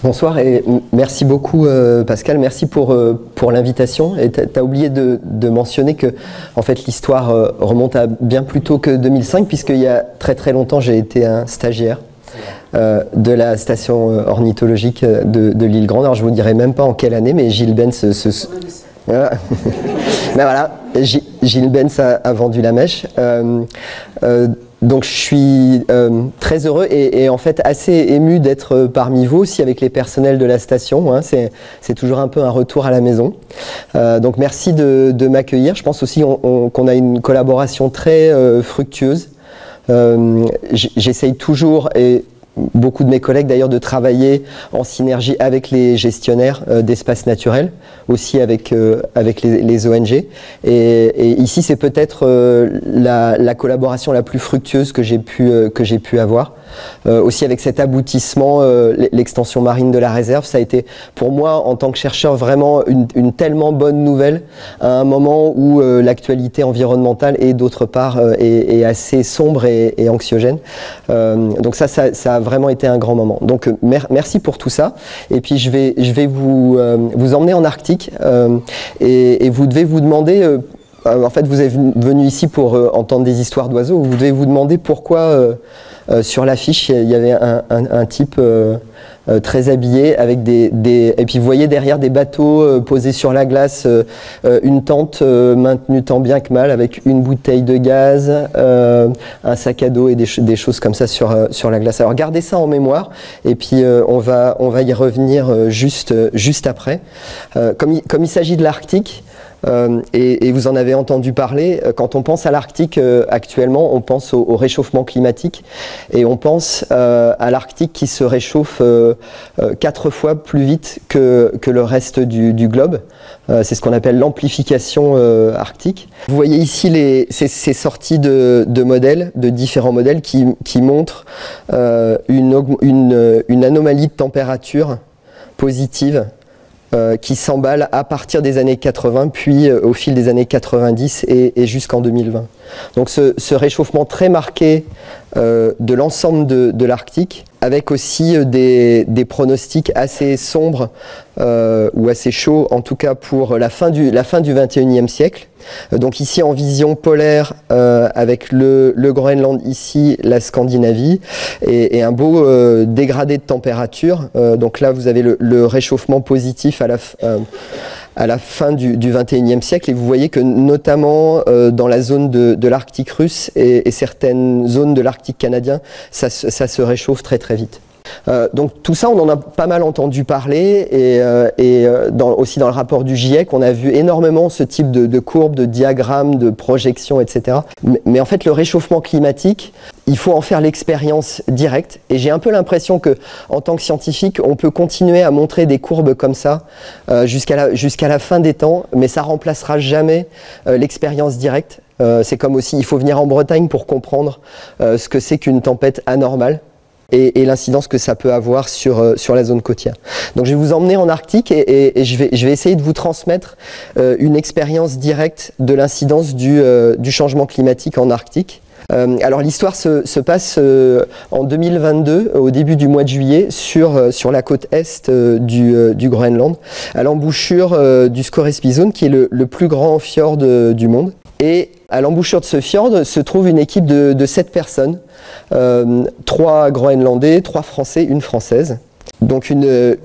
Bonsoir et merci beaucoup Pascal, merci pour l'invitation. Et tu as oublié de mentionner que en fait, l'histoire remonte à bien plus tôt que 2005, puisqu'il y a très longtemps j'ai été un stagiaire de la station ornithologique de l'île Grande. Alors je ne vous dirai même pas en quelle année, mais Gilles Benz voilà. Ben voilà, Gilles Benz a vendu la mèche. Donc je suis très heureux et en fait assez ému d'être parmi vous aussi avec les personnels de la station, hein. C'est toujours un peu un retour à la maison. Donc merci de m'accueillir. Je pense aussi qu'on a une collaboration très fructueuse. J'essaye toujours, et beaucoup de mes collègues d'ailleurs, de travailler en synergie avec les gestionnaires d'espaces naturels, aussi avec les ONG. Et ici, c'est peut-être la collaboration la plus fructueuse que j'ai pu avoir. Aussi avec cet aboutissement, l'extension marine de la réserve, ça a été pour moi en tant que chercheur vraiment une tellement bonne nouvelle à un moment où l'actualité environnementale et d'autre part est assez sombre et anxiogène. Donc ça a vraiment été un grand moment. Donc merci pour tout ça. Et puis je vais vous emmener en Arctique et vous devez vous demander. En fait, vous êtes venu ici pour entendre des histoires d'oiseaux. Vous devez vous demander pourquoi sur l'affiche il y avait un type très habillé avec et puis vous voyez derrière des bateaux posés sur la glace, une tente maintenue tant bien que mal avec une bouteille de gaz, un sac à dos et des choses comme ça sur la glace. Alors gardez ça en mémoire et puis on va y revenir juste après. Comme il s'agit de l'Arctique. Et vous en avez entendu parler, quand on pense à l'Arctique actuellement, on pense au réchauffement climatique et on pense à l'Arctique qui se réchauffe 4 fois plus vite que le reste du globe. C'est ce qu'on appelle l'amplification arctique. Vous voyez ici ces sorties de modèles, de différents modèles qui montrent une anomalie de température positive qui s'emballe à partir des années 80, puis au fil des années 90 et jusqu'en 2020. Donc ce réchauffement très marqué de l'ensemble de l'Arctique, avec aussi des pronostics assez sombres ou assez chauds, en tout cas pour la fin du XXIe siècle. Donc ici en vision polaire avec le Groenland ici, la Scandinavie et un beau dégradé de température. Donc là vous avez le réchauffement positif à la fin du XXIe siècle et vous voyez que notamment dans la zone de l'Arctique russe et certaines zones de l'Arctique canadien, ça se réchauffe très vite. Donc tout ça, on en a pas mal entendu parler et aussi dans le rapport du GIEC, on a vu énormément ce type de courbes, de diagrammes, de projections, etc. Mais en fait, le réchauffement climatique, il faut en faire l'expérience directe. Et j'ai un peu l'impression que, en tant que scientifique, on peut continuer à montrer des courbes comme ça jusqu'à la fin des temps, mais ça remplacera jamais l'expérience directe. C'est comme aussi, il faut venir en Bretagne pour comprendre ce que c'est qu'une tempête anormale. Et l'incidence que ça peut avoir sur la zone côtière. Donc je vais vous emmener en Arctique et je vais essayer de vous transmettre une expérience directe de l'incidence du changement climatique en Arctique. Alors l'histoire se passe en 2022, au début du mois de juillet, sur la côte est du Groenland, à l'embouchure du Scoresby-Zone, qui est le plus grand fjord du monde. Et à l'embouchure de ce fjord se trouve une équipe de 7 personnes, 3 Groenlandais, 3 Français, une Française. Donc une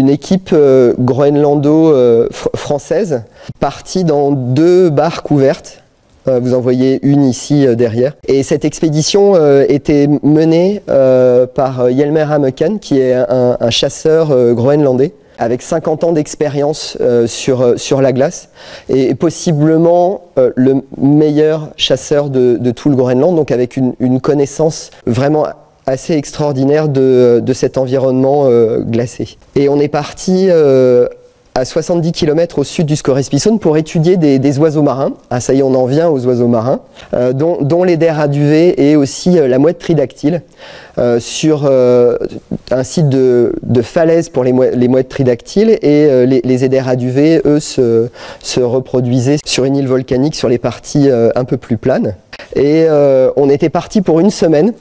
équipe groenlando-française partie dans 2 barques ouvertes. Vous en voyez une ici derrière. Et cette expédition était menée par Hjalmar Amundsen, qui est un chasseur groenlandais, avec 50 ans d'expérience sur la glace, et possiblement le meilleur chasseur de tout le Groenland, donc avec une connaissance vraiment assez extraordinaire de cet environnement glacé. Et on est parti à 70 km au sud du Scoresby-Zone pour étudier des oiseaux marins. Ah ça y est, on en vient aux oiseaux marins, dont l'Eider aduvé et aussi la mouette tridactyle, sur un site de falaise pour les mouettes tridactyles, et les Eider aduvés, eux, se reproduisaient sur une île volcanique sur les parties un peu plus planes. Et on était parti pour une semaine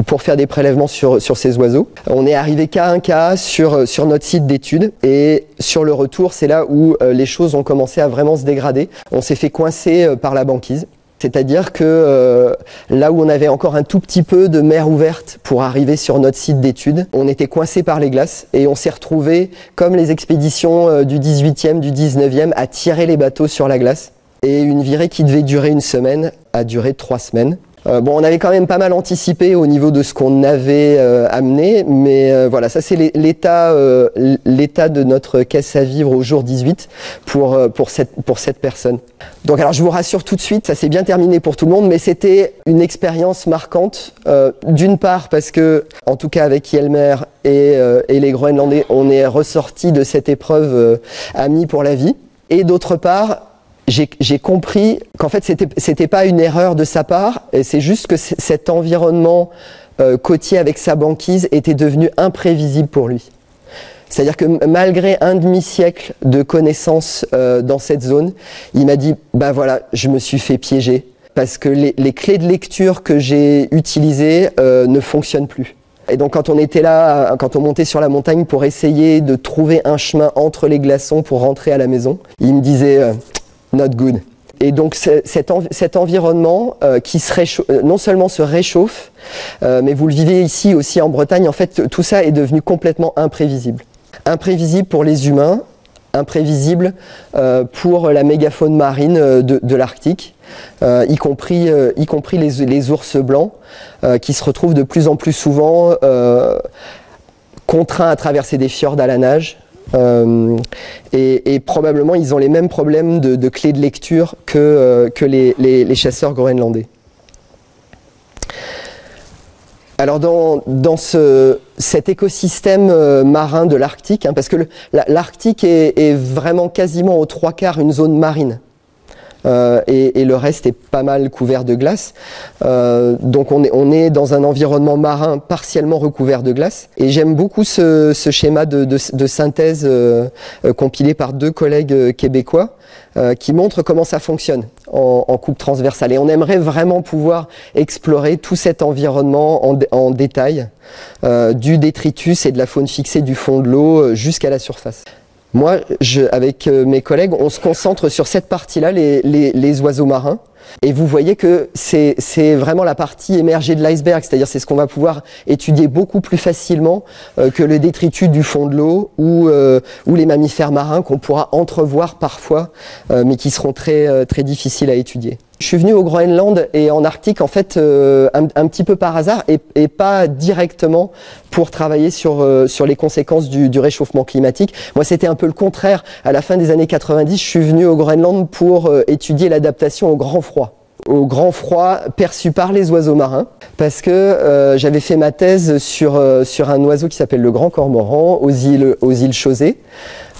pour faire des prélèvements sur ces oiseaux. On est arrivé cas un cas sur notre site d'étude et sur le retour, c'est là où les choses ont commencé à vraiment se dégrader. On s'est fait coincer par la banquise. C'est-à-dire que là où on avait encore un tout petit peu de mer ouverte pour arriver sur notre site d'étude, on était coincé par les glaces et on s'est retrouvé, comme les expéditions du 18e, du 19e, à tirer les bateaux sur la glace. Et une virée qui devait durer une semaine a duré 3 semaines. Bon, on avait quand même pas mal anticipé au niveau de ce qu'on avait amené, mais voilà, ça c'est l'état de notre caisse à vivre au jour 18 pour cette personne. Donc alors je vous rassure tout de suite, ça s'est bien terminé pour tout le monde, mais c'était une expérience marquante, d'une part parce que, en tout cas avec Hjelmer et les Groenlandais, on est ressorti de cette épreuve amis pour la vie, et d'autre part, j'ai compris qu'en fait c'était pas une erreur de sa part, c'est juste que cet environnement côtier avec sa banquise était devenu imprévisible pour lui. C'est-à-dire que malgré un demi-siècle de connaissances dans cette zone, il m'a dit bah voilà, je me suis fait piéger parce que les clés de lecture que j'ai utilisées ne fonctionnent plus. Et donc quand on était là, quand on montait sur la montagne pour essayer de trouver un chemin entre les glaçons pour rentrer à la maison, il me disait not good. Et donc cet environnement qui non seulement se réchauffe, mais vous le vivez ici aussi en Bretagne, en fait tout ça est devenu complètement imprévisible. Imprévisible pour les humains, imprévisible pour la mégafaune marine de l'Arctique, y compris les ours blancs qui se retrouvent de plus en plus souvent contraints à traverser des fjords à la nage. Et probablement ils ont les mêmes problèmes de clés de lecture que les chasseurs groenlandais. Alors dans cet écosystème marin de l'Arctique, parce que l'Arctique est vraiment quasiment aux 3/4 une zone marine. Et le reste est pas mal couvert de glace. Donc on est dans un environnement marin partiellement recouvert de glace. Et j'aime beaucoup ce schéma de synthèse compilé par 2 collègues québécois qui montre comment ça fonctionne en coupe transversale. Et on aimerait vraiment pouvoir explorer tout cet environnement en détail, du détritus et de la faune fixée du fond de l'eau jusqu'à la surface. Moi, avec mes collègues, on se concentre sur cette partie-là, les oiseaux marins. Et vous voyez que c'est vraiment la partie émergée de l'iceberg, c'est-à-dire c'est ce qu'on va pouvoir étudier beaucoup plus facilement que le détritus du fond de l'eau ou les mammifères marins qu'on pourra entrevoir parfois, mais qui seront très difficiles à étudier. Je suis venu au Groenland et en Arctique en fait un petit peu par hasard et pas directement pour travailler sur les conséquences du réchauffement climatique. Moi c'était un peu le contraire. À la fin des années 90, je suis venu au Groenland pour étudier l'adaptation au grand froid. Au grand froid perçu par les oiseaux marins, parce que j'avais fait ma thèse sur un oiseau qui s'appelle le grand cormoran aux îles Chausey,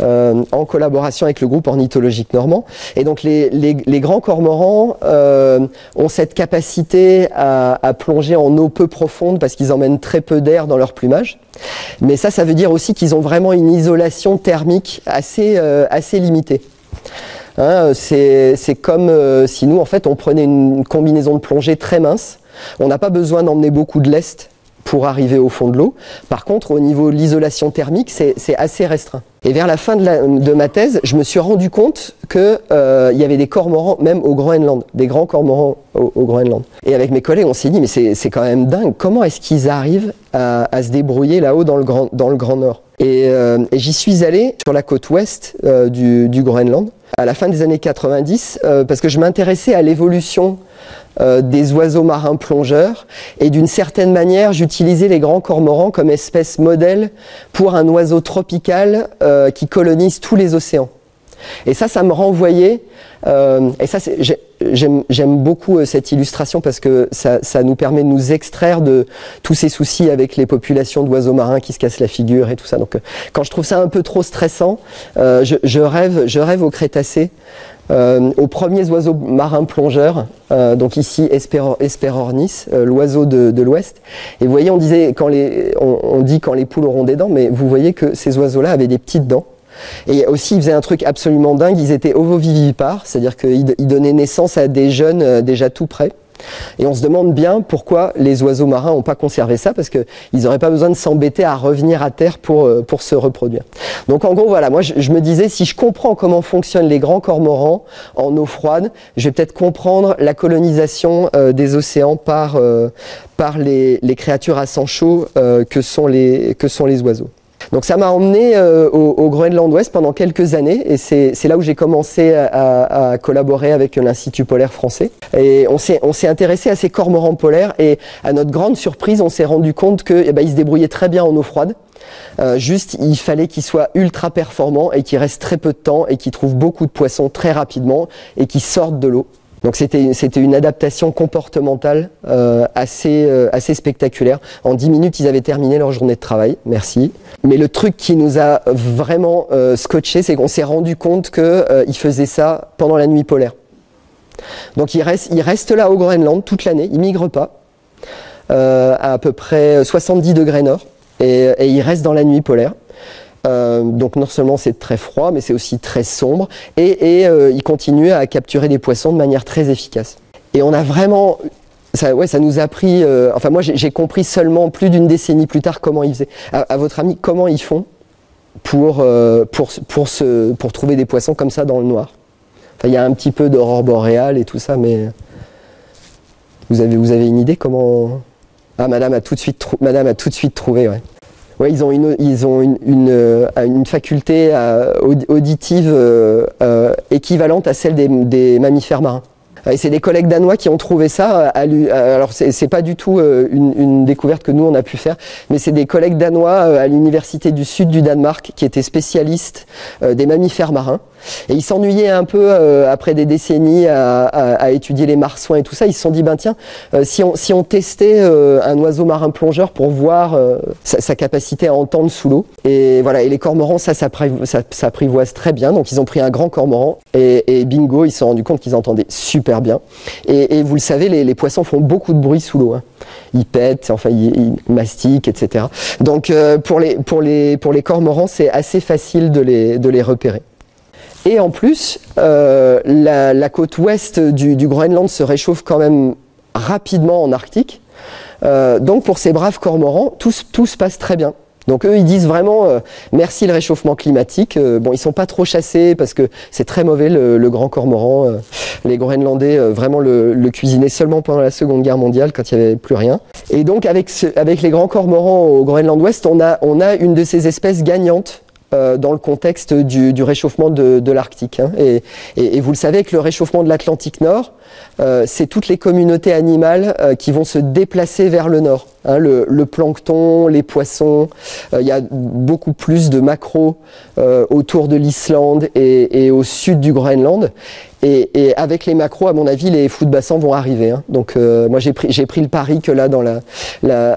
en collaboration avec le groupe ornithologique normand. Et donc les grands cormorans ont cette capacité à plonger en eau peu profonde parce qu'ils emmènent très peu d'air dans leur plumage. Mais ça veut dire aussi qu'ils ont vraiment une isolation thermique assez limitée. Hein, c'est comme si nous en fait on prenait une combinaison de plongée très mince. On n'a pas besoin d'emmener beaucoup de lest pour arriver au fond de l'eau. Par contre, au niveau de l'isolation thermique, c'est assez restreint. Et vers la fin de ma thèse, je me suis rendu compte qu'il y avait des cormorans même au Groenland, des grands cormorans au Groenland. Et avec mes collègues, on s'est dit mais c'est quand même dingue. Comment est-ce qu'ils arrivent à se débrouiller là-haut dans le Grand Nord? Et j'y suis allé sur la côte ouest du Groenland à la fin des années 90 parce que je m'intéressais à l'évolution des oiseaux marins plongeurs et d'une certaine manière j'utilisais les grands cormorans comme espèce modèle pour un oiseau tropical qui colonise tous les océans. Et ça me renvoyait, et ça j'aime beaucoup cette illustration parce que ça nous permet de nous extraire de tous ces soucis avec les populations d'oiseaux marins qui se cassent la figure et tout ça. Donc quand je trouve ça un peu trop stressant, je rêve au Crétacé, aux premiers oiseaux marins plongeurs, donc ici Hesperornis, l'oiseau de l'Ouest. Et vous voyez, on dit quand les poules auront des dents, mais vous voyez que ces oiseaux-là avaient des petites dents. Et aussi, ils faisaient un truc absolument dingue, ils étaient ovovivipares, c'est-à-dire qu'ils donnaient naissance à des jeunes déjà tout prêts. Et on se demande bien pourquoi les oiseaux marins n'ont pas conservé ça, parce qu'ils n'auraient pas besoin de s'embêter à revenir à terre pour se reproduire. Donc en gros, voilà, moi je me disais, si je comprends comment fonctionnent les grands cormorans en eau froide, je vais peut-être comprendre la colonisation des océans par les créatures à sang chaud que sont les oiseaux. Donc ça m'a emmené au Groenland Ouest pendant quelques années, et c'est là où j'ai commencé à collaborer avec l'Institut polaire français. Et on s'est intéressé à ces cormorans polaires, et à notre grande surprise, on s'est rendu compte qu'ils se débrouillaient très bien en eau froide. Juste, il fallait qu'ils soient ultra performants et qu'ils restent très peu de temps et qu'ils trouvent beaucoup de poissons très rapidement et qu'ils sortent de l'eau. Donc c'était une adaptation comportementale assez spectaculaire. En 10 minutes, ils avaient terminé leur journée de travail. Merci. Mais le truc qui nous a vraiment scotché, c'est qu'on s'est rendu compte qu'ils faisaient ça pendant la nuit polaire. Donc ils restent là au Groenland toute l'année, ils migrent pas, à peu près 70 degrés nord, et ils restent dans la nuit polaire. Donc non seulement c'est très froid, mais c'est aussi très sombre, et ils continuent à capturer des poissons de manière très efficace. Et on a vraiment... Ça nous a pris... enfin moi j'ai compris seulement plus d'une décennie plus tard comment ils faisaient. À votre avis, comment ils font pour trouver des poissons comme ça dans le noir? Enfin, il y a un petit peu d'aurore boréale et tout ça, mais... Vous avez une idée comment... Ah, madame a tout de suite trouvé, ouais. Ouais, ils ont une faculté auditive équivalente à celle des mammifères marins. Et c'est des collègues danois qui ont trouvé ça. Alors c'est pas du tout une découverte que nous on a pu faire, mais c'est des collègues danois à l'université du sud du Danemark qui étaient spécialistes des mammifères marins. Et ils s'ennuyaient un peu après des décennies à étudier les marsouins et tout ça. Ils se sont dit, ben tiens, si on testait un oiseau marin plongeur pour voir sa capacité à entendre sous l'eau. Et voilà, et les cormorans, ça s'apprivoise très bien. Donc ils ont pris un grand cormoran et bingo, ils se sont rendus compte qu'ils entendaient super bien. Et vous le savez, les poissons font beaucoup de bruit sous l'eau, hein. Ils pètent, enfin ils mastiquent, etc. Donc pour les cormorans, c'est assez facile de les repérer. Et en plus, la côte ouest du Groenland se réchauffe quand même rapidement en Arctique. Donc pour ces braves cormorans, tout se passe très bien. Donc eux, ils disent vraiment merci le réchauffement climatique. Bon, ils sont pas trop chassés parce que c'est très mauvais le grand cormoran. Les Groenlandais vraiment le cuisinaient seulement pendant la Seconde Guerre mondiale quand il n'y avait plus rien. Et donc avec les grands cormorans au Groenland Ouest, on a une de ces espèces gagnantes dans le contexte du réchauffement de l'Arctique. Hein. Et vous le savez que le réchauffement de l'Atlantique Nord, c'est toutes les communautés animales qui vont se déplacer vers le nord. Hein, le plancton, les poissons, il y a beaucoup plus de maquereaux autour de l'Islande et au sud du Groenland. Et avec les maquereaux, à mon avis, les fous de bassin vont arriver. Hein. Donc moi j'ai pris le pari que là,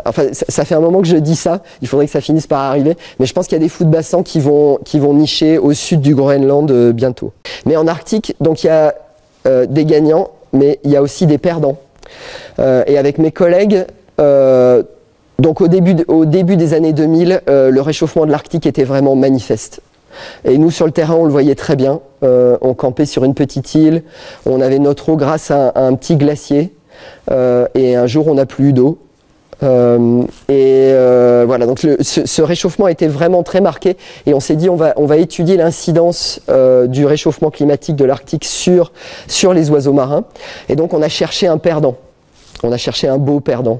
enfin ça fait un moment que je dis ça, il faudrait que ça finisse par arriver, mais je pense qu'il y a des fous de bassin qui vont nicher au sud du Groenland bientôt. Mais en Arctique, donc il y a des gagnants, mais il y a aussi des perdants. Et avec mes collègues, donc au début des années 2000, le réchauffement de l'Arctique était vraiment manifeste. Et nous, sur le terrain, on le voyait très bien. On campait sur une petite île, on avait notre eau grâce à un petit glacier, et un jour, on n'a plus eu d'eau. Voilà, donc ce réchauffement était vraiment très marqué, et on s'est dit on va étudier l'incidence du réchauffement climatique de l'Arctique sur les oiseaux marins. Et donc on a cherché un perdant, on a cherché un beau perdant.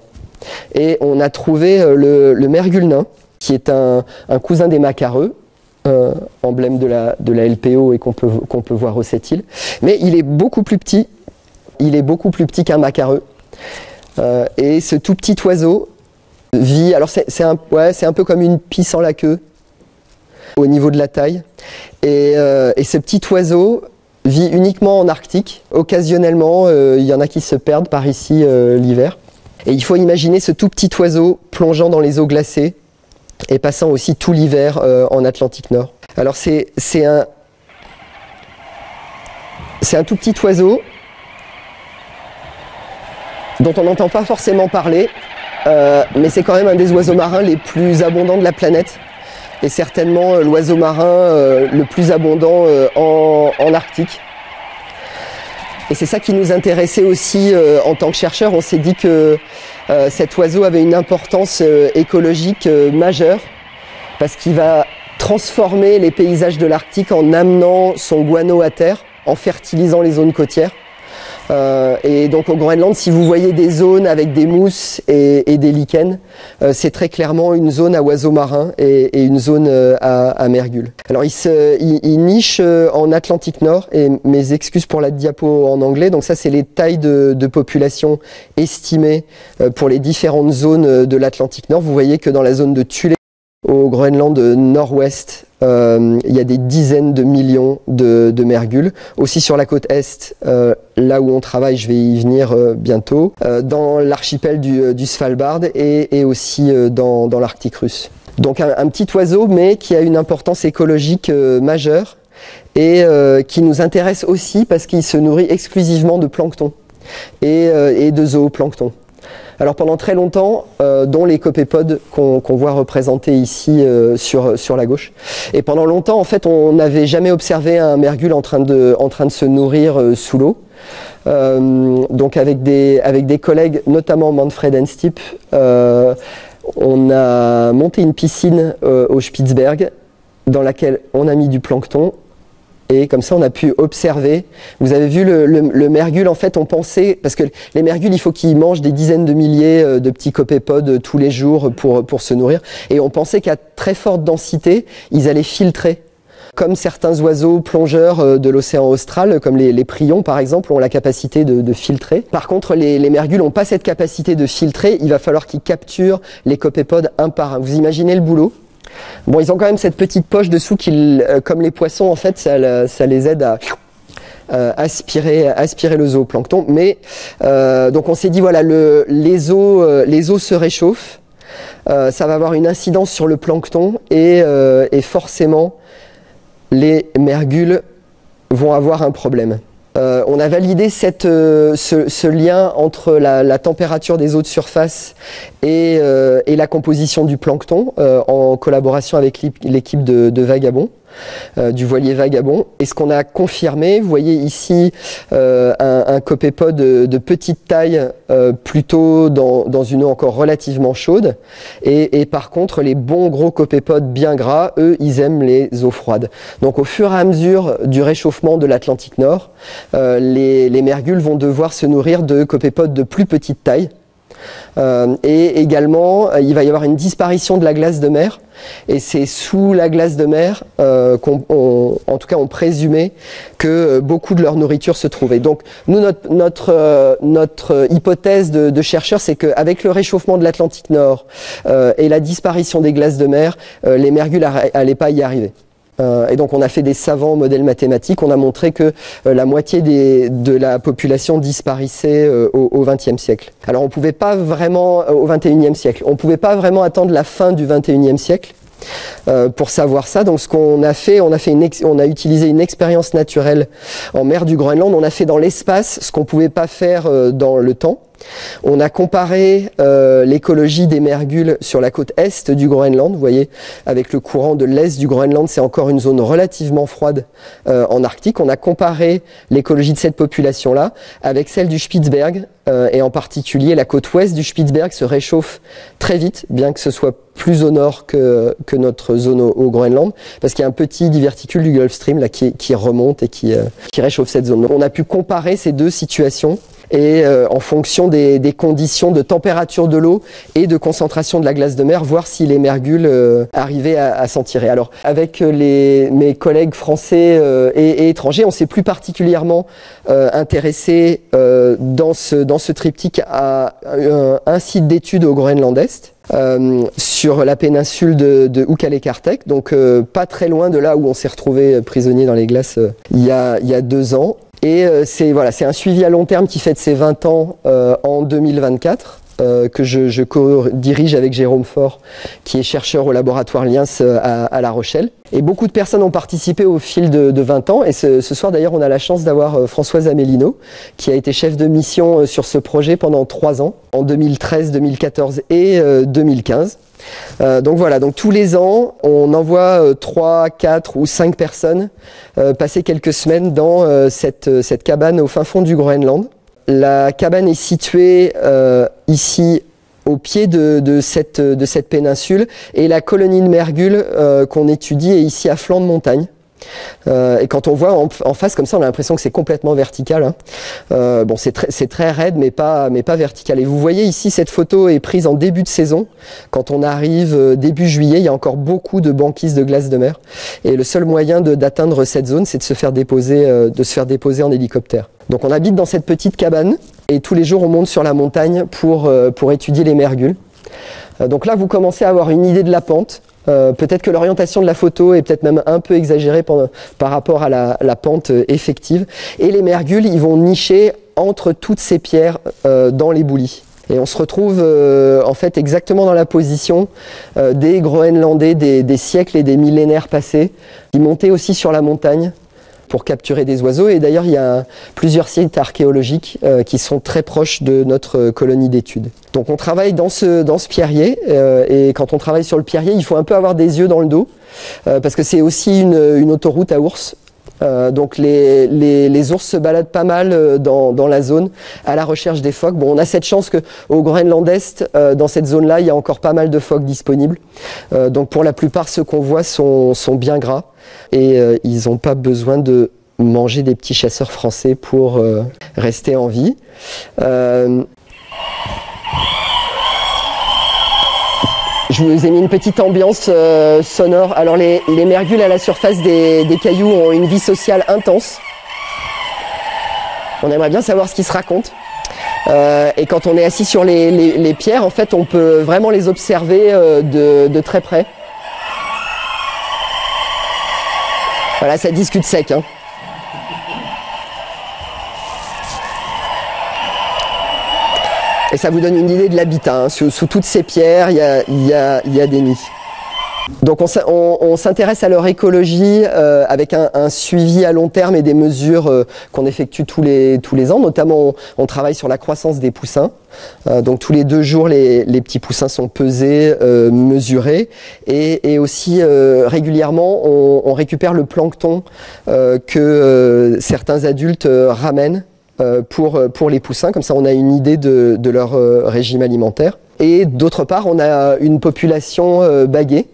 Et on a trouvé le mergule nain, qui est un cousin des macareux, emblème de la LPO et qu'on peut voir aux Sept-Îles. Mais il est beaucoup plus petit qu'un macareux. Et ce tout petit oiseau vit, alors c'est un peu comme une pie sans la queue au niveau de la taille. Et ce petit oiseau vit uniquement en Arctique. Occasionnellement, il y en a qui se perdent par ici l'hiver. Et il faut imaginer ce tout petit oiseau plongeant dans les eaux glacées et passant aussi tout l'hiver en Atlantique Nord. Alors c'est un tout petit oiseau dont on n'entend pas forcément parler, mais c'est quand même un des oiseaux marins les plus abondants de la planète, et certainement l'oiseau marin le plus abondant en Arctique. Et c'est ça qui nous intéressait aussi en tant que chercheurs. On s'est dit que cet oiseau avait une importance écologique majeure parce qu'il va transformer les paysages de l'Arctique en amenant son guano à terre, en fertilisant les zones côtières. Et donc au Groenland, si vous voyez des zones avec des mousses et des lichens, c'est très clairement une zone à oiseaux marins et une zone à mergules. Alors il niche en Atlantique Nord, et mes excuses pour la diapo en anglais, donc ça c'est les tailles de population estimées pour les différentes zones de l'Atlantique Nord. Vous voyez que dans la zone de Thule, au Groenland nord-ouest, il y a des dizaines de millions de mergules. Aussi sur la côte est, là où on travaille, je vais y venir bientôt, dans l'archipel du Svalbard et aussi dans l'Arctique russe. Donc un petit oiseau, mais qui a une importance écologique majeure et qui nous intéresse aussi parce qu'il se nourrit exclusivement de plancton et de zooplancton. Alors pendant très longtemps, dont les copépodes qu'on voit représentés ici sur la gauche. Et pendant longtemps, en fait, on n'avait jamais observé un mergule en train de se nourrir sous l'eau. Donc avec des collègues, notamment Manfred Enstip, on a monté une piscine au Spitzberg dans laquelle on a mis du plancton. Et comme ça, on a pu observer. Vous avez vu le mergule, en fait, on pensait, parce que les mergules, il faut qu'ils mangent des dizaines de milliers de petits copépodes tous les jours pour se nourrir. Et on pensait qu'à très forte densité, ils allaient filtrer. Comme certains oiseaux plongeurs de l'océan austral, comme les prions par exemple, ont la capacité de filtrer. Par contre, les mergules n'ont pas cette capacité de filtrer. Il va falloir qu'ils capturent les copépodes un par un. Vous imaginez le boulot ? Bon, ils ont quand même cette petite poche dessous qui, comme les poissons, en fait, ça les aide à aspirer le zooplancton. Mais donc on s'est dit voilà, les eaux se réchauffent, ça va avoir une incidence sur le plancton et forcément les mergules vont avoir un problème. On a validé ce lien entre la température des eaux de surface et la composition du plancton en collaboration avec l'équipe de Vagabond, du voilier Vagabond. Et ce qu'on a confirmé, vous voyez ici un copépode de petite taille, plutôt dans une eau encore relativement chaude. Et par contre, les bons gros copépodes bien gras, eux, ils aiment les eaux froides. Donc au fur et à mesure du réchauffement de l'Atlantique Nord, les mergules vont devoir se nourrir de copépodes de plus petite taille. Et également, il va y avoir une disparition de la glace de mer. Et c'est sous la glace de mer en tout cas, on présumait que beaucoup de leur nourriture se trouvait. Donc, nous, notre hypothèse de chercheurs, c'est qu'avec le réchauffement de l'Atlantique Nord et la disparition des glaces de mer, les mergules n'allaient pas y arriver. Et donc on a fait des savants modèles mathématiques, on a montré que la moitié de la population disparaissait au XXe siècle. Alors on pouvait pas vraiment, au XXIe siècle, on pouvait pas vraiment attendre la fin du XXIe siècle pour savoir ça. Donc ce qu'on a fait, on a utilisé une expérience naturelle en mer du Groenland, on a fait dans l'espace ce qu'on pouvait pas faire dans le temps. On a comparé l'écologie des mergules sur la côte est du Groenland. Vous voyez, avec le courant de l'est du Groenland, c'est encore une zone relativement froide en Arctique. On a comparé l'écologie de cette population-là avec celle du Spitzberg, et en particulier la côte ouest du Spitzberg se réchauffe très vite, bien que ce soit plus au nord que notre zone au Groenland, parce qu'il y a un petit diverticule du Gulf Stream là, qui remonte et qui réchauffe cette zone. Donc on a pu comparer ces deux situations et en fonction des conditions de température de l'eau et de concentration de la glace de mer, voir si les mergules arrivaient à s'en tirer. Alors avec mes collègues français et étrangers, on s'est plus particulièrement intéressé dans ce triptyque à un site d'étude au Groenland Est, sur la péninsule de Ukalekartek, donc pas très loin de là où on s'est retrouvé prisonnier dans les glaces il y a 2 ans. Et c'est un suivi à long terme qui fête ses 20 ans en 2024. que je co-dirige avec Jérôme Faure, qui est chercheur au laboratoire Liens à La Rochelle. Et beaucoup de personnes ont participé au fil de 20 ans. Et ce soir, d'ailleurs, on a la chance d'avoir Françoise Amélino, qui a été chef de mission sur ce projet pendant 3 ans, en 2013, 2014 et 2015. Donc voilà, donc tous les ans, on envoie 3, 4 ou 5 personnes passer quelques semaines dans cette cabane au fin fond du Groenland. La cabane est située ici au pied de cette péninsule, et la colonie de mergules qu'on étudie est ici à flanc de montagne. Et quand on voit en face comme ça, on a l'impression que c'est complètement vertical, hein. Bon, c'est très raide, mais pas vertical. Et vous voyez ici, cette photo est prise en début de saison. Quand on arrive début juillet, il y a encore beaucoup de banquises de glace de mer. Et le seul moyen d'atteindre cette zone, c'est de se faire déposer en hélicoptère. Donc on habite dans cette petite cabane, et tous les jours on monte sur la montagne pour étudier les mergules. Donc là, vous commencez à avoir une idée de la pente. Peut-être que l'orientation de la photo est peut-être même un peu exagérée par rapport à la pente effective. Et les mergules, ils vont nicher entre toutes ces pierres dans l'éboulis. Et on se retrouve en fait exactement dans la position des Groenlandais des siècles et des millénaires passés, qui montaient aussi sur la montagne pour capturer des oiseaux. Et d'ailleurs, il y a plusieurs sites archéologiques qui sont très proches de notre colonie d'études. Donc on travaille dans ce pierrier, et quand on travaille sur le pierrier, il faut un peu avoir des yeux dans le dos, parce que c'est aussi une autoroute à ours. Donc les ours se baladent pas mal dans la zone à la recherche des phoques. Bon, on a cette chance qu'au Groenland Est, dans cette zone-là, il y a encore pas mal de phoques disponibles. Donc pour la plupart, ceux qu'on voit sont bien gras, et ils n'ont pas besoin de manger des petits chasseurs français pour rester en vie. Je vous ai mis une petite ambiance sonore. Alors les mergules à la surface des cailloux ont une vie sociale intense. On aimerait bien savoir ce qu'ils se racontent. Et quand on est assis sur les pierres, en fait, on peut vraiment les observer de très près. Voilà, ça discute sec, hein. Et ça vous donne une idée de l'habitat, hein. Sous toutes ces pierres, il y a des nids. Donc on s'intéresse à leur écologie avec un suivi à long terme et des mesures qu'on effectue tous les ans. Notamment, on travaille sur la croissance des poussins. Donc tous les 2 jours, les petits poussins sont pesés, mesurés. Et aussi régulièrement, on récupère le plancton que certains adultes ramènent pour les poussins. Comme ça, on a une idée de leur régime alimentaire. Et d'autre part, on a une population baguée,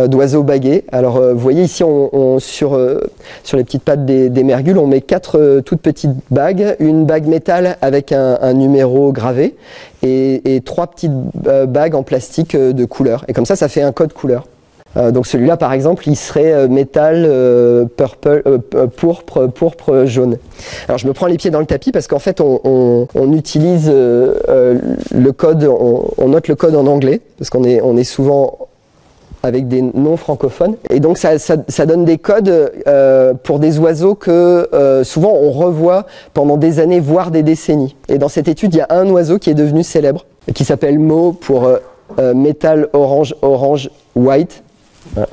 d'oiseaux baguets. Alors vous voyez ici, sur les petites pattes des mergules, on met 4 toutes petites bagues, une bague métal avec un numéro gravé, et 3 petites bagues en plastique de couleur. Et comme ça fait un code couleur. Donc celui-là, par exemple, il serait métal, pourpre, jaune. Alors je me prends les pieds dans le tapis parce qu'en fait on utilise le code, on note le code en anglais, parce qu'on est souvent avec des noms francophones. Et donc ça donne des codes pour des oiseaux que souvent on revoit pendant des années, voire des décennies. Et dans cette étude, il y a un oiseau qui est devenu célèbre, qui s'appelle Mo pour Metal Orange White. Voilà.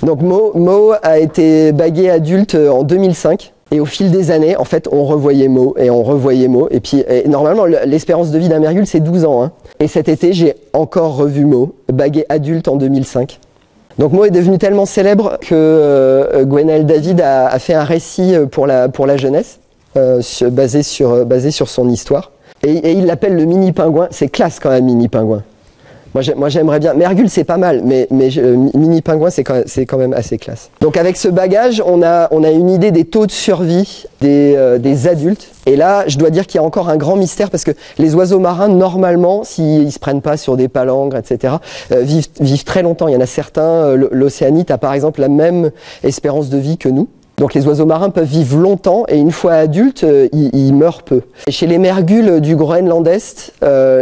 Donc Mo a été bagué adulte en 2005. Et au fil des années, en fait, on revoyait Mo, et on revoyait Mo. Et puis, normalement, l'espérance de vie d'un mergule, c'est 12 ans. Hein. Et cet été, j'ai encore revu Mo, bagué adulte en 2005. Donc Mo est devenu tellement célèbre que Gwenaël David a fait un récit pour la jeunesse, basé sur son histoire. Et il l'appelle le mini-pingouin. C'est classe quand même, mini-pingouin. Moi j'aimerais bien. Mergule c'est pas mal, mais mini pingouin c'est quand même assez classe. Donc avec ce bagage, on a une idée des taux de survie des adultes. Et là, je dois dire qu'il y a encore un grand mystère, parce que les oiseaux marins, normalement, s'ils se prennent pas sur des palangres, etc., vivent très longtemps. Il y en a certains, l'océanite a par exemple la même espérance de vie que nous. Donc les oiseaux marins peuvent vivre longtemps, et une fois adultes, ils meurent peu. Et chez les mergules du Groenland Est,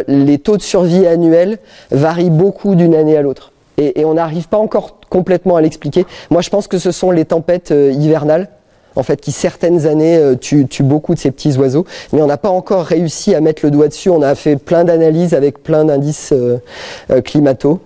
les taux de survie annuels varient beaucoup d'une année à l'autre. Et on n'arrive pas encore complètement à l'expliquer. Moi je pense que ce sont les tempêtes hivernales, en fait, qui certaines années tue beaucoup de ces petits oiseaux, mais on n'a pas encore réussi à mettre le doigt dessus. On a fait plein d'analyses avec plein d'indices climato.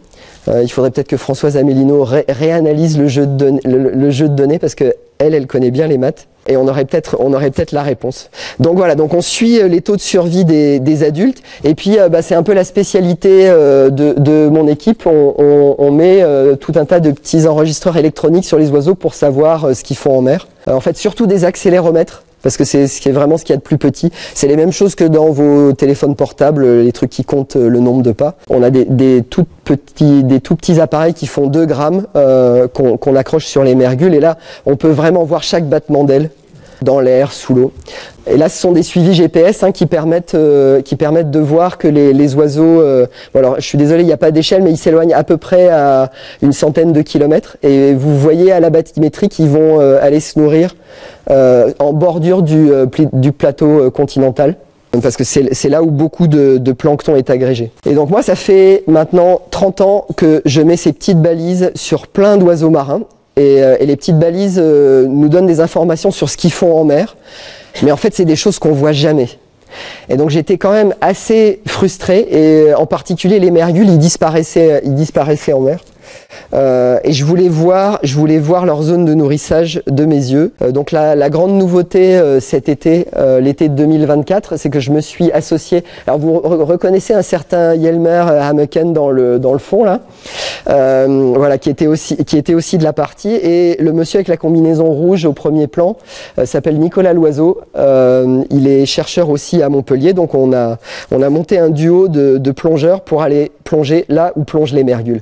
Il faudrait peut-être que Françoise Amélino réanalyse le jeu de données parce que elle connaît bien les maths et on aurait peut-être la réponse. Donc voilà, donc on suit les taux de survie des adultes et puis c'est un peu la spécialité de mon équipe. On met tout un tas de petits enregistreurs électroniques sur les oiseaux pour savoir ce qu'ils font en mer. En fait, surtout des accéléromètres. Parce que c'est vraiment ce qu'il y a de plus petit. C'est les mêmes choses que dans vos téléphones portables, les trucs qui comptent le nombre de pas. On a des tout petits appareils qui font 2 grammes qu'on accroche sur les mergules. Et là, on peut vraiment voir chaque battement d'aile dans l'air, sous l'eau. Et là, ce sont des suivis GPS qui permettent de voir que les oiseaux... bon alors, je suis désolé, il n'y a pas d'échelle, mais ils s'éloignent à peu près à une centaine de kilomètres. Et vous voyez à la bathymétrie qu'ils vont aller se nourrir en bordure du plateau continental. Parce que c'est là où beaucoup de plancton est agrégé. Et donc moi, ça fait maintenant 30 ans que je mets ces petites balises sur plein d'oiseaux marins. Et les petites balises nous donnent des informations sur ce qu'ils font en mer. Mais en fait, c'est des choses qu'on voit jamais. Et donc j'étais quand même assez frustré. Et en particulier, les mergules, ils disparaissaient en mer. Et je voulais voir leur zone de nourrissage de mes yeux. Donc la grande nouveauté cet été, l'été 2024, c'est que je me suis associé. Alors vous reconnaissez un certain Yelmer Hammeken dans le fond là, voilà, qui était aussi de la partie. Et le monsieur avec la combinaison rouge au premier plan s'appelle Nicolas Loiseau. Il est chercheur aussi à Montpellier. Donc on a monté un duo de plongeurs pour aller plonger là où plongent les mergules.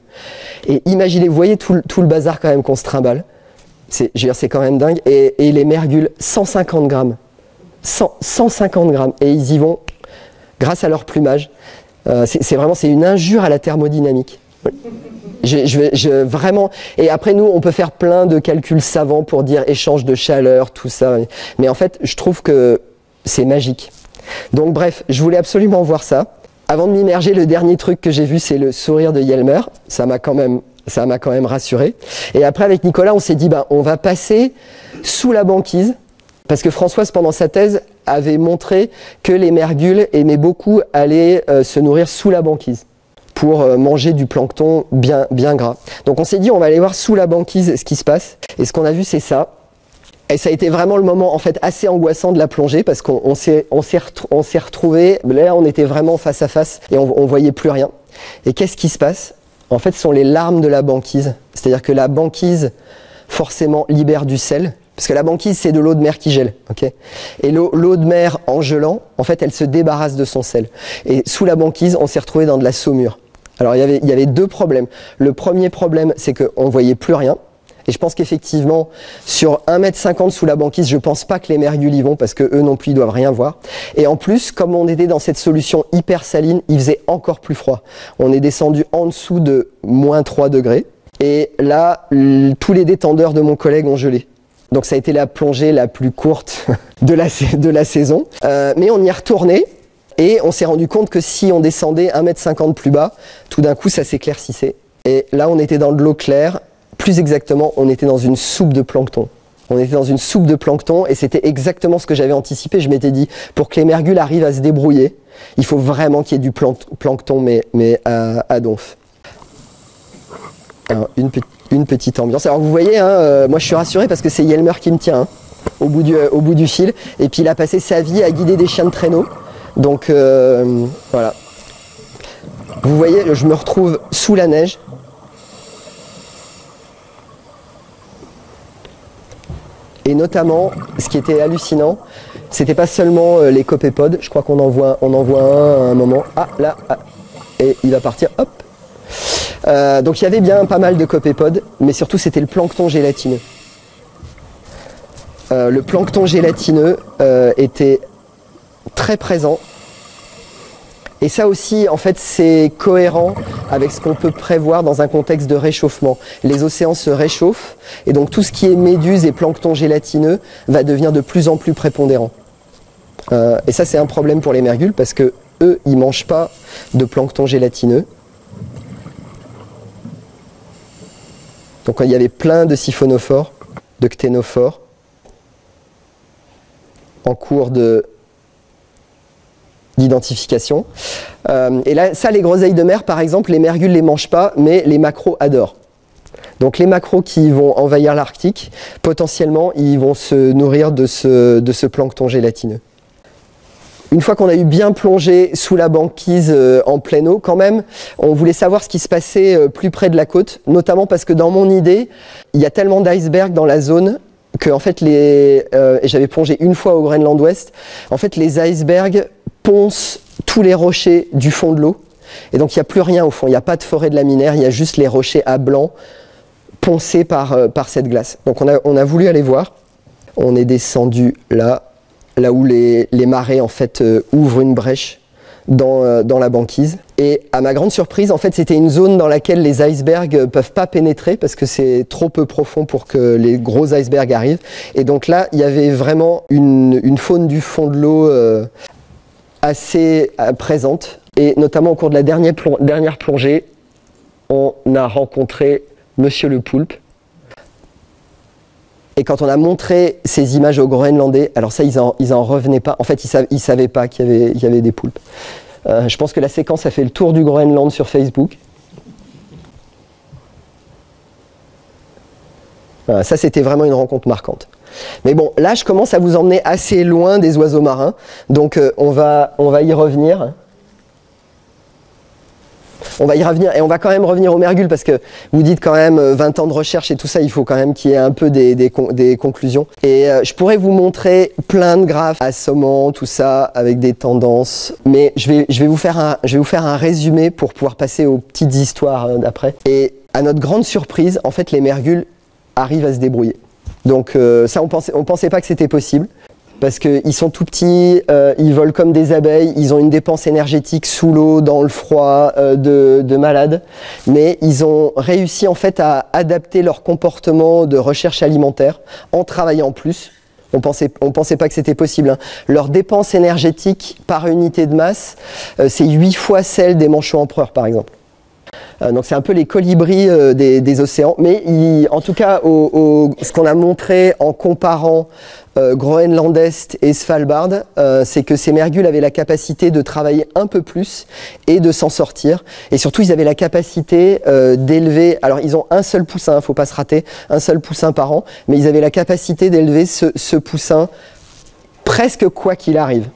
Et imaginez, vous voyez tout le bazar quand même qu'on se trimballe. Je veux dire, c'est quand même dingue. Et les mergules, 150 grammes. 150 grammes. Et ils y vont grâce à leur plumage. C'est une injure à la thermodynamique. Vraiment. Et après, nous, on peut faire plein de calculs savants pour dire échange de chaleur, tout ça. Mais en fait, je trouve que c'est magique. Donc bref, je voulais absolument voir ça. Avant de m'immerger, le dernier truc que j'ai vu, c'est le sourire de Yelmer. Ça m'a quand même rassuré. Et après, avec Nicolas, on s'est dit, on va passer sous la banquise. Parce que Françoise, pendant sa thèse, avait montré que les mergules aimaient beaucoup aller se nourrir sous la banquise pour manger du plancton bien gras. Donc on s'est dit, on va aller voir sous la banquise ce qui se passe. Et ce qu'on a vu, c'est ça. Et ça a été vraiment le moment en fait assez angoissant de la plongée parce qu'on s'est retrouvés, là on était vraiment face à face et on voyait plus rien. Et qu'est-ce qui se passe? En fait, ce sont les larmes de la banquise. C'est-à-dire que la banquise forcément libère du sel. Parce que la banquise, c'est de l'eau de mer qui gèle. Okay, et l'eau de mer, en gelant, en fait, elle se débarrasse de son sel. Et sous la banquise, on s'est retrouvé dans de la saumure. Alors, il y avait 2 problèmes. Le premier problème, c'est qu'on ne voyait plus rien. Et je pense qu'effectivement, sur 1,50 m sous la banquise, je pense pas que les mergules y vont parce que eux non plus, ils doivent rien voir. Et en plus, comme on était dans cette solution hyper saline, il faisait encore plus froid. On est descendu en dessous de -3 degrés. Et là, tous les détendeurs de mon collègue ont gelé. Donc ça a été la plongée la plus courte de la saison. Mais on y est retourné et on s'est rendu compte que si on descendait 1,50 m plus bas, tout d'un coup, ça s'éclaircissait. Et là, on était dans de l'eau claire. Plus exactement, on était dans une soupe de plancton. On était dans une soupe de plancton et c'était exactement ce que j'avais anticipé. Je m'étais dit, pour que les mergules arrivent à se débrouiller, il faut vraiment qu'il y ait du plancton, mais à donf. Alors, une petite ambiance. Alors vous voyez, moi je suis rassuré parce que c'est Yelmer qui me tient au bout du fil. Et puis il a passé sa vie à guider des chiens de traîneau. Donc voilà. Vous voyez, je me retrouve sous la neige. Et notamment, ce qui était hallucinant, c'était pas seulement les copépodes. Je crois qu'on en voit un à un moment. Ah, là, et il va partir, hop. Donc il y avait bien pas mal de copépodes, mais surtout c'était le plancton gélatineux. Le plancton gélatineux était très présent. Et ça aussi, en fait, c'est cohérent avec ce qu'on peut prévoir dans un contexte de réchauffement. Les océans se réchauffent, et donc tout ce qui est méduse et plancton gélatineux va devenir de plus en plus prépondérant. Et ça, c'est un problème pour les mergules, parce que eux, ils mangent pas de plancton gélatineux. Donc il y avait plein de siphonophores, de cténophores. en cours d'identification. Et là, ça, les groseilles de mer, par exemple, les mergules ne les mangent pas, mais les maquereaux adorent. Donc les maquereaux qui vont envahir l'Arctique, potentiellement, ils vont se nourrir de ce plancton gélatineux. Une fois qu'on a eu bien plongé sous la banquise en pleine eau, quand même, on voulait savoir ce qui se passait plus près de la côte, notamment parce que dans mon idée, il y a tellement d'icebergs dans la zone que, en fait, et j'avais plongé une fois au Groenland Ouest, en fait, les icebergs poncent tous les rochers du fond de l'eau, et donc il n'y a plus rien au fond, il n'y a pas de forêt de laminaire, il y a juste les rochers à blanc poncés par cette glace. Donc on a voulu aller voir, on est descendu là où les marées en fait ouvrent une brèche dans la banquise. Et à ma grande surprise, en fait, c'était une zone dans laquelle les icebergs peuvent pas pénétrer parce que c'est trop peu profond pour que les gros icebergs arrivent. Et donc là, il y avait vraiment une faune du fond de l'eau assez présente. Et notamment au cours de la dernière plongée, on a rencontré Monsieur le Poulpe. Et quand on a montré ces images aux Groenlandais, alors ça, ils en revenaient pas. En fait, ils savaient pas qu'il y avait des poulpes. Je pense que la séquence a fait le tour du Groenland sur Facebook. Voilà, ça, c'était vraiment une rencontre marquante. Mais bon, là, je commence à vous emmener assez loin des oiseaux marins. Donc, on va y revenir. On va y revenir et on va quand même revenir aux mergules parce que vous dites quand même 20 ans de recherche et tout ça, il faut quand même qu'il y ait un peu des conclusions. Et je pourrais vous montrer plein de graphes assommants, tout ça, avec des tendances. Mais je vais vous faire un résumé pour pouvoir passer aux petites histoires d'après. Et à notre grande surprise, en fait, les mergules arrivent à se débrouiller. Donc ça, on pensait pas que c'était possible. Parce qu'ils sont tout petits, ils volent comme des abeilles, ils ont une dépense énergétique sous l'eau, dans le froid, de malades. Mais ils ont réussi en fait à adapter leur comportement de recherche alimentaire en travaillant plus. On pensait pas que c'était possible, hein. Leur dépense énergétique par unité de masse, c'est 8 fois celle des manchots empereurs par exemple. Donc c'est un peu les colibris des océans. Mais en tout cas, ce qu'on a montré en comparant Groenland Est et Svalbard, c'est que ces mergules avaient la capacité de travailler un peu plus et de s'en sortir. Et surtout, ils avaient la capacité d'élever, alors ils ont un seul poussin, il ne faut pas se rater, un seul poussin par an, mais ils avaient la capacité d'élever ce poussin presque quoi qu'il arrive.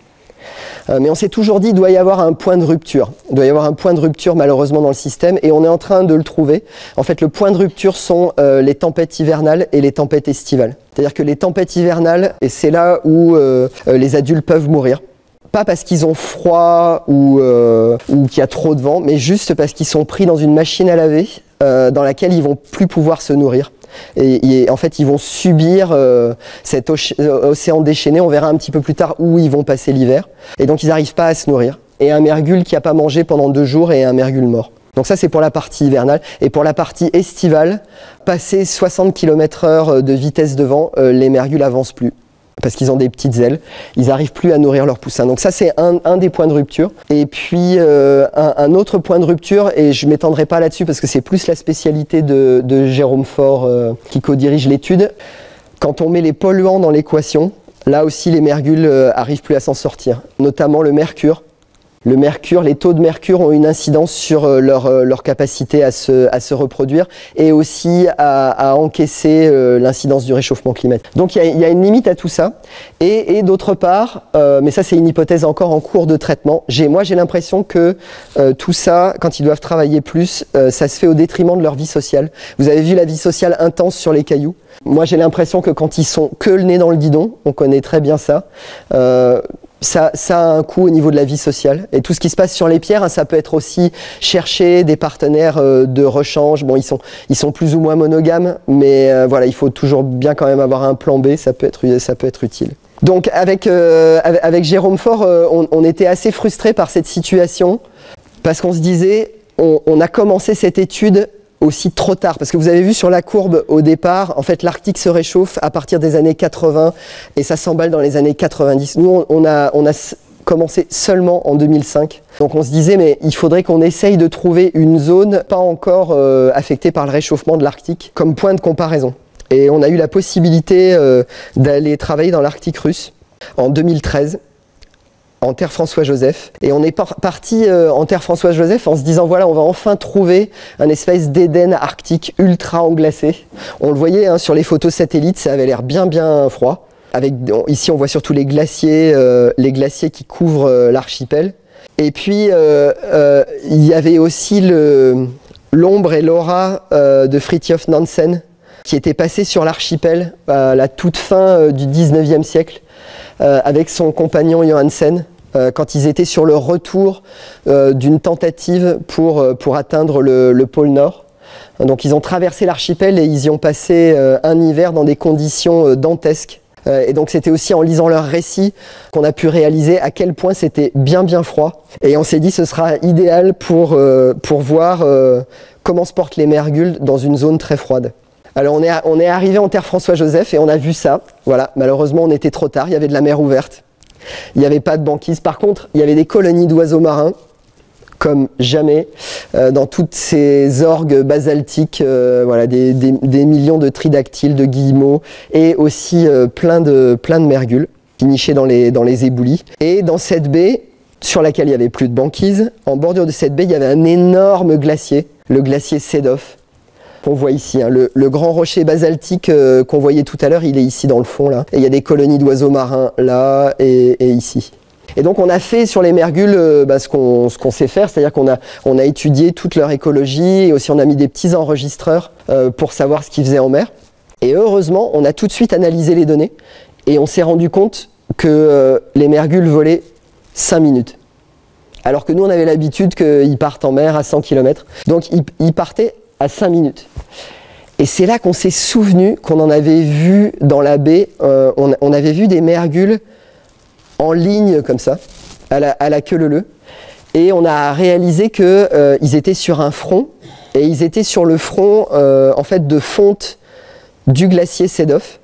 Mais on s'est toujours dit qu'il doit y avoir un point de rupture. Il doit y avoir un point de rupture malheureusement dans le système et on est en train de le trouver. En fait, le point de rupture sont les tempêtes hivernales et les tempêtes estivales. C'est-à-dire que les tempêtes hivernales, et c'est là où les adultes peuvent mourir. Pas parce qu'ils ont froid ou qu'il y a trop de vent, mais juste parce qu'ils sont pris dans une machine à laver dans laquelle ils vont plus pouvoir se nourrir. Et en fait, ils vont subir cet océan déchaîné. On verra un petit peu plus tard où ils vont passer l'hiver. Et donc, ils n'arrivent pas à se nourrir. Et un mergule qui n'a pas mangé pendant 2 jours et un mergule mort. Donc ça, c'est pour la partie hivernale. Et pour la partie estivale, passer 60 km/h de vitesse de vent, les mergules avancent plus. Parce qu'ils ont des petites ailes, ils n'arrivent plus à nourrir leurs poussins. Donc ça, c'est un des points de rupture. Et puis, un autre point de rupture, et je ne m'étendrai pas là-dessus parce que c'est plus la spécialité de Jérôme Faure qui co-dirige l'étude. Quand on met les polluants dans l'équation, là aussi, les mergules n'arrivent plus à s'en sortir, notamment le mercure. Le mercure, les taux de mercure ont une incidence sur leur capacité à se reproduire et aussi à encaisser l'incidence du réchauffement climatique. Donc il y a une limite à tout ça. Et d'autre part, mais ça c'est une hypothèse encore en cours de traitement, moi j'ai l'impression que tout ça, quand ils doivent travailler plus, ça se fait au détriment de leur vie sociale. Vous avez vu la vie sociale intense sur les cailloux. Moi j'ai l'impression que quand ils sont que le nez dans le guidon, on connaît très bien ça, ça a un coût au niveau de la vie sociale. Et tout ce qui se passe sur les pierres, hein, ça peut être aussi chercher des partenaires de rechange. Bon, ils sont plus ou moins monogames, mais voilà, il faut toujours bien quand même avoir un plan B, ça peut être utile. Donc avec Jérôme Faure, on était assez frustrés par cette situation, parce qu'on se disait, on a commencé cette étude aussi trop tard, parce que vous avez vu sur la courbe au départ, en fait l'Arctique se réchauffe à partir des années 80 et ça s'emballe dans les années 90. Nous on a commencé seulement en 2005. Donc on se disait mais il faudrait qu'on essaye de trouver une zone pas encore affectée par le réchauffement de l'Arctique comme point de comparaison. Et on a eu la possibilité d'aller travailler dans l'Arctique russe. en 2013. En terre François-Joseph. Et on est parti en terre François-Joseph en se disant voilà, on va enfin trouver un espèce d'Éden arctique ultra englacé. On le voyait hein, sur les photos satellites, ça avait l'air bien froid. Ici on voit surtout les glaciers qui couvrent l'archipel. Et puis il y avait aussi l'ombre et l'aura de Fridtjof Nansen qui était passé sur l'archipel à la toute fin du 19e siècle. Avec son compagnon Johansen, quand ils étaient sur le retour d'une tentative pour atteindre le pôle Nord. Donc ils ont traversé l'archipel et ils y ont passé un hiver dans des conditions dantesques. Et donc c'était aussi en lisant leurs récits qu'on a pu réaliser à quel point c'était bien froid. Et on s'est dit ce sera idéal pour voir comment se portent les mergules dans une zone très froide. Alors on est arrivé en terre François-Joseph et on a vu ça. Voilà, malheureusement on était trop tard, il y avait de la mer ouverte. Il n'y avait pas de banquise. Par contre, il y avait des colonies d'oiseaux marins, comme jamais, dans toutes ces orgues basaltiques, voilà, des millions de tridactyles, de guillemots, et aussi plein de mergules qui nichaient dans les éboulis. Et dans cette baie, sur laquelle il n'y avait plus de banquise, en bordure de cette baie, il y avait un énorme glacier, le glacier Sedov, qu'on voit ici, hein. Le grand rocher basaltique qu'on voyait tout à l'heure, il est ici dans le fond là. Et il y a des colonies d'oiseaux marins là et ici. Et donc on a fait sur les mergules ce qu'on sait faire, c'est-à-dire qu'on a étudié toute leur écologie et aussi on a mis des petits enregistreurs pour savoir ce qu'ils faisaient en mer. Et heureusement, on a tout de suite analysé les données et on s'est rendu compte que les mergules volaient 5 minutes. Alors que nous on avait l'habitude qu'ils partent en mer à 100 km. Donc ils partaient à 5 minutes. Et c'est là qu'on s'est souvenu qu'on en avait vu dans la baie, on avait vu des mergules en ligne comme ça, à la queue leu-leu. Et on a réalisé qu'ils étaient sur un front, et ils étaient sur le front en fait de fonte du glacier Sedov.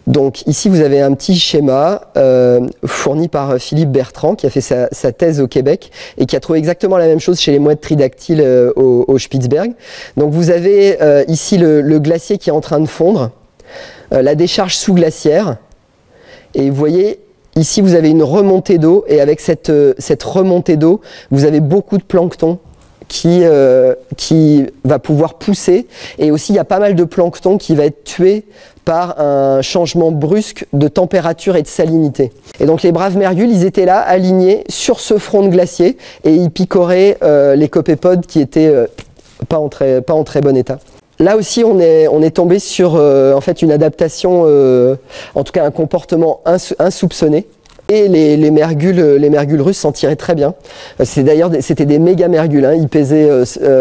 Donc ici vous avez un petit schéma fourni par Philippe Bertrand qui a fait sa thèse au Québec et qui a trouvé exactement la même chose chez les mouettes tridactyles au Spitzberg. Donc vous avez ici le glacier qui est en train de fondre, la décharge sous-glaciaire, et vous voyez ici vous avez une remontée d'eau, et avec cette remontée d'eau vous avez beaucoup de plancton qui va pouvoir pousser, et aussi il y a pas mal de plancton qui va être tué par un changement brusque de température et de salinité. Et donc les braves mergules, ils étaient là, alignés sur ce front de glacier, et ils picoraient les copépodes qui étaient pas en très bon état. Là aussi, on est tombé sur en fait une adaptation, en tout cas un comportement insoupçonné. Et les mergules russes s'en tiraient très bien. C'était des méga mergules, hein. Ils pesaient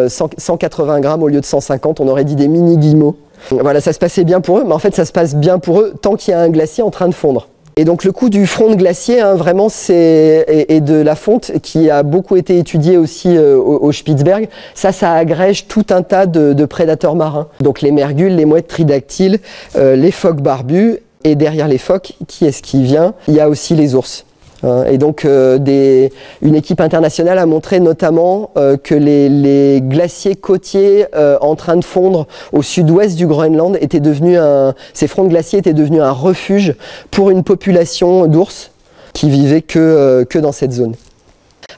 180 grammes au lieu de 150, on aurait dit des mini guillemots. Voilà, ça se passait bien pour eux, mais en fait ça se passe bien pour eux tant qu'il y a un glacier en train de fondre. Et donc le coup du front de glacier, hein, vraiment, et de la fonte qui a beaucoup été étudié aussi au Spitzberg, ça agrège tout un tas de prédateurs marins. Donc les mergules, les mouettes tridactyles, les phoques barbus, et derrière les phoques, qui est-ce qui vient? Il y a aussi les ours. Et donc une équipe internationale a montré notamment que les glaciers côtiers en train de fondre au sud-ouest du Groenland ces fronts de glaciers étaient devenus un refuge pour une population d'ours qui vivait que dans cette zone.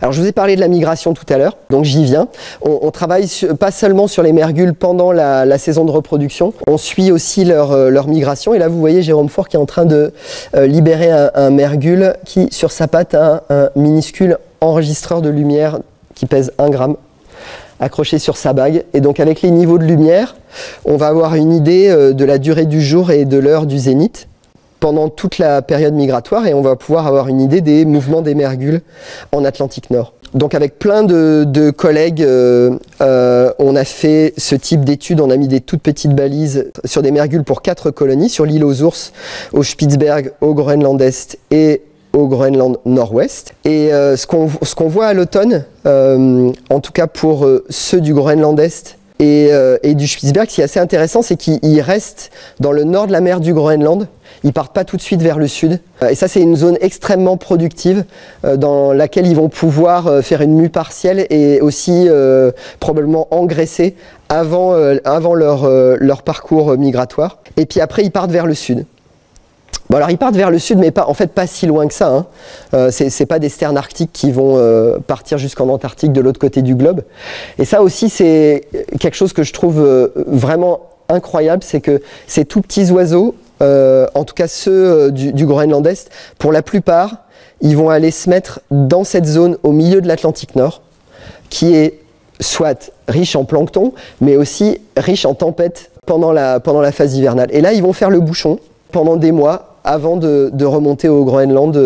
Alors je vous ai parlé de la migration tout à l'heure, donc j'y viens. On travaille pas seulement sur les mergules pendant la saison de reproduction, on suit aussi leur migration. Et là vous voyez Jérôme Faure qui est en train de libérer un mergule qui sur sa patte a un minuscule enregistreur de lumière qui pèse 1 gramme accroché sur sa bague. Et donc avec les niveaux de lumière, on va avoir une idée de la durée du jour et de l'heure du zénith pendant toute la période migratoire, et on va pouvoir avoir une idée des mouvements des mergules en Atlantique Nord. Donc avec plein de collègues, on a fait ce type d'études, on a mis des toutes petites balises sur des mergules pour 4 colonies, sur l'île aux ours, au Spitzberg, au Groenland Est et au Groenland Nord-Ouest. Et ce qu'on voit à l'automne, en tout cas pour ceux du Groenland Est et du Spitzberg, ce qui est assez intéressant, c'est qu'ils restent dans le nord de la mer du Groenland. Ils partent pas tout de suite vers le sud. Et ça, c'est une zone extrêmement productive dans laquelle ils vont pouvoir faire une mue partielle et aussi probablement engraisser avant leur parcours migratoire. Et puis après, ils partent vers le sud. Bon, alors ils partent vers le sud, mais pas, en fait pas si loin que ça. Hein. C'est pas des sternes arctiques qui vont partir jusqu'en Antarctique de l'autre côté du globe. Et ça aussi, c'est quelque chose que je trouve vraiment incroyable, c'est que ces tout petits oiseaux, en tout cas ceux du Groenland-Est, pour la plupart, ils vont aller se mettre dans cette zone au milieu de l'Atlantique Nord, qui est soit riche en plancton, mais aussi riche en tempêtes pendant la phase hivernale. Et là, ils vont faire le bouchon pendant des mois avant de remonter au Groenland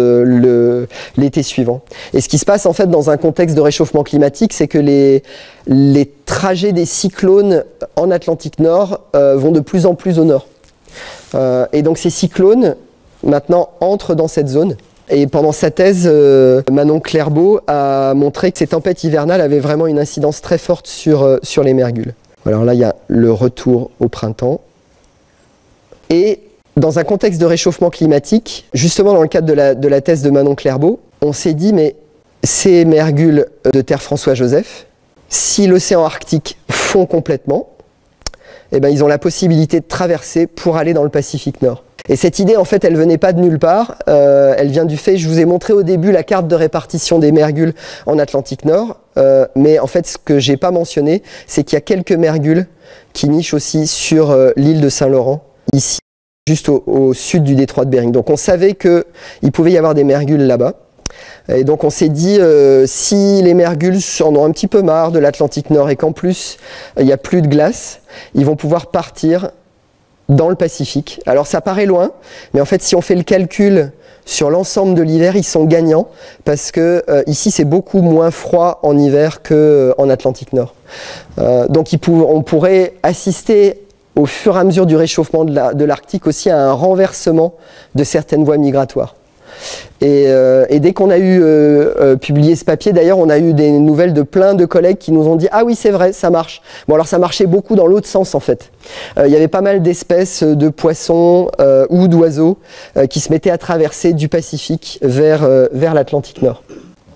l'été suivant. Et ce qui se passe en fait dans un contexte de réchauffement climatique, c'est que les trajets des cyclones en Atlantique Nord vont de plus en plus au nord. Et donc ces cyclones, maintenant, entrent dans cette zone. Et pendant sa thèse, Manon Clairbeau a montré que ces tempêtes hivernales avaient vraiment une incidence très forte sur les mergules. Alors là, il y a le retour au printemps. Et dans un contexte de réchauffement climatique, justement dans le cadre de la thèse de Manon Clairbeau, on s'est dit, mais ces mergules de terre François-Joseph, si l'océan Arctique fond complètement, eh ben, ils ont la possibilité de traverser pour aller dans le Pacifique Nord. Et cette idée, en fait, elle venait pas de nulle part. Elle vient du fait, je vous ai montré au début la carte de répartition des mergules en Atlantique Nord. Mais en fait, ce que j'ai pas mentionné, c'est qu'il y a quelques mergules qui nichent aussi sur l'île de Saint-Laurent, ici, juste au sud du détroit de Bering. Donc on savait qu'il pouvait y avoir des mergules là-bas. Et donc on s'est dit, si les mergules en ont un petit peu marre de l'Atlantique Nord et qu'en plus, il n'y a plus de glace, ils vont pouvoir partir dans le Pacifique. Alors ça paraît loin, mais en fait si on fait le calcul sur l'ensemble de l'hiver, ils sont gagnants parce que ici c'est beaucoup moins froid en hiver qu'en Atlantique Nord. Donc on pourrait assister au fur et à mesure du réchauffement de l'Arctique aussi à un renversement de certaines voies migratoires. Et dès qu'on a eu publié ce papier, d'ailleurs, on a eu des nouvelles de plein de collègues qui nous ont dit « Ah oui, c'est vrai, ça marche ». Bon, alors ça marchait beaucoup dans l'autre sens, en fait. Il y avait pas mal d'espèces de poissons ou d'oiseaux qui se mettaient à traverser du Pacifique vers l'Atlantique Nord.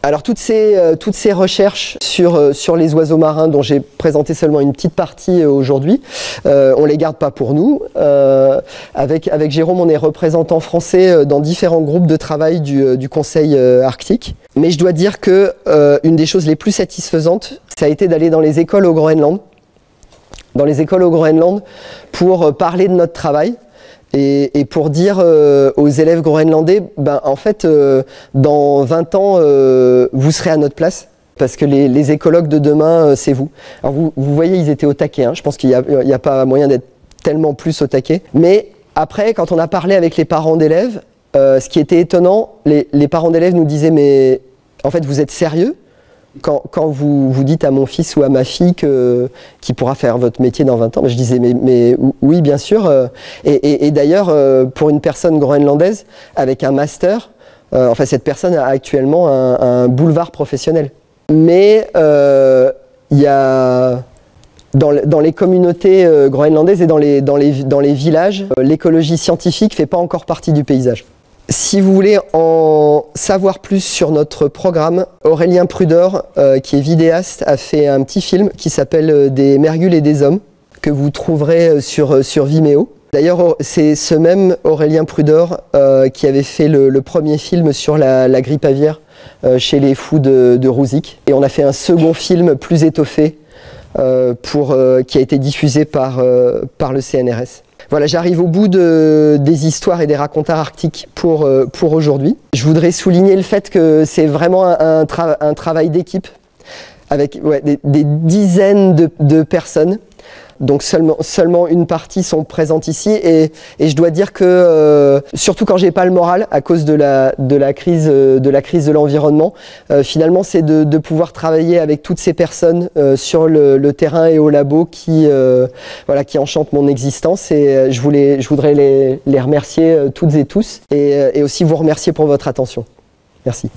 Alors toutes ces recherches sur les oiseaux marins dont j'ai présenté seulement une petite partie aujourd'hui, on les garde pas pour nous. Avec Jérôme, on est représentant français dans différents groupes de travail du Conseil arctique. Mais je dois dire que une des choses les plus satisfaisantes, ça a été d'aller dans les écoles au Groenland. Dans les écoles au Groenland pour parler de notre travail. Et pour dire aux élèves groenlandais, ben, en fait, dans 20 ans, vous serez à notre place, parce que les écologues de demain, c'est vous. Alors vous voyez, ils étaient au taquet, hein. Je pense qu'il n'y a pas moyen d'être tellement plus au taquet. Mais après, quand on a parlé avec les parents d'élèves, ce qui était étonnant, les parents d'élèves nous disaient, mais en fait, vous êtes sérieux ? Quand vous dites à mon fils ou à ma fille qu'il pourra faire votre métier dans 20 ans, je disais mais oui bien sûr. Et d'ailleurs pour une personne groenlandaise avec un master, enfin cette personne a actuellement un boulevard professionnel. Mais il y a dans les communautés groenlandaises et dans les villages, l'écologie scientifique fait pas encore partie du paysage. Si vous voulez en savoir plus sur notre programme, Aurélien Prudor, qui est vidéaste, a fait un petit film qui s'appelle Des mergules et des hommes, que vous trouverez sur Vimeo. D'ailleurs, c'est ce même Aurélien Prudor qui avait fait le premier film sur la grippe aviaire chez les fous de Rouzic. Et on a fait un second film plus étoffé qui a été diffusé par le CNRS. Voilà, j'arrive au bout des histoires et des racontars arctiques pour aujourd'hui. Je voudrais souligner le fait que c'est vraiment un travail d'équipe avec des dizaines de personnes. Donc seulement une partie sont présentes ici et je dois dire que surtout quand j'ai pas le moral à cause de la crise de l'environnement, finalement c'est de pouvoir travailler avec toutes ces personnes sur le terrain et au labo qui enchantent mon existence et je voudrais les remercier toutes et tous et aussi vous remercier pour votre attention. Merci.